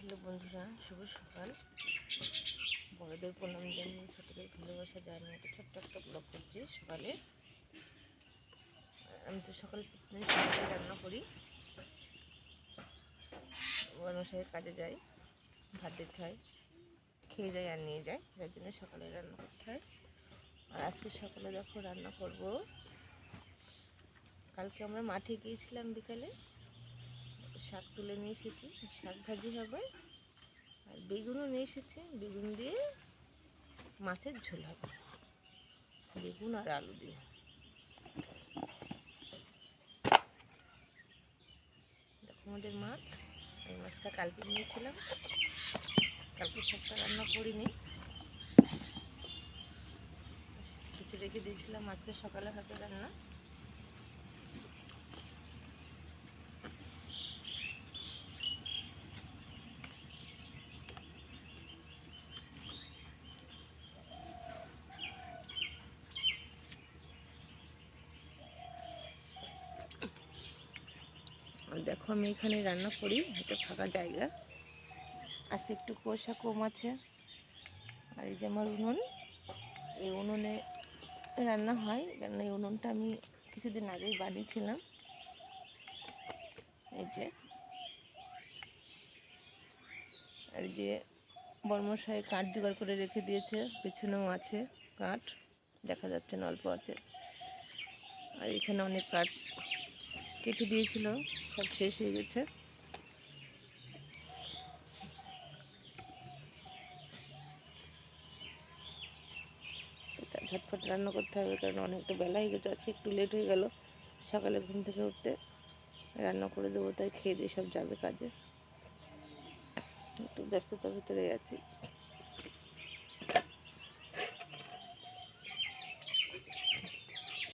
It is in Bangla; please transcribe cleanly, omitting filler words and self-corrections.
হ্যালো বন্ধুরা, শুভ সকাল। বড়দের প্রণাম জানিয়ে ছোটদের ভালোবাসা জানিয়ে একটা ছোট্ট একটা ব্লগ করছি সকালে। আমি তো সকালে রান্না করি, মশাইয়ের কাজে যাই, ভাত দিতে হয়, খেয়ে যায় আর নিয়ে যায়, যার জন্য সকালে রান্না করতে হয়। আর আজকে সকালে দেখো রান্না করব। কালকে আমরা মাঠে গিয়েছিলাম বিকালে, শাক তুলে নিয়ে এসেছি, শাক ভাজি হবে। আর বেগুনও নিয়ে এসেছি, বেগুন দিয়ে মাছের ঝোল হবে, বেগুন আর আলু দিয়ে। দেখো আমাদের মাছ, এই মাছটা কালকে নিয়েছিলাম, কালকে সবটা রান্না করিনি, কিছু রেখে দিয়েছিলাম আজকে সকালে হাতে রান্না। দেখো আমি এখানে রান্না করি, একটা ফাঁকা জায়গা আজকে, একটু কুয়াশা কম আছে। আর এই যে আমার উনুন, এই উনুনে রান্না হয়, কারণ এই উনুনটা আমি কিছুদিন আগেই বানিয়েছিলাম। এই যে, আর যে বর্মশাই কাঠ জোগাড় করে রেখে দিয়েছে, পেছনেও আছে কাঠ, দেখা যাচ্ছে না, অল্প আছে। আর এখানে অনেক কাঠ কেটে দিয়েছিল, সব শেষ হয়ে গেছে। ঝটফট রান্না করতে হবে, কারণ অনেকটা বেলা হয়ে গেছে, আজকে একটু লেট হয়ে গেল সকালে ঘুম থেকে উঠতে। রান্না করে দেবো, তাই খেয়ে দিয়ে সব যাবে কাজে, একটু ব্যস্ততার ভিতরে আছি।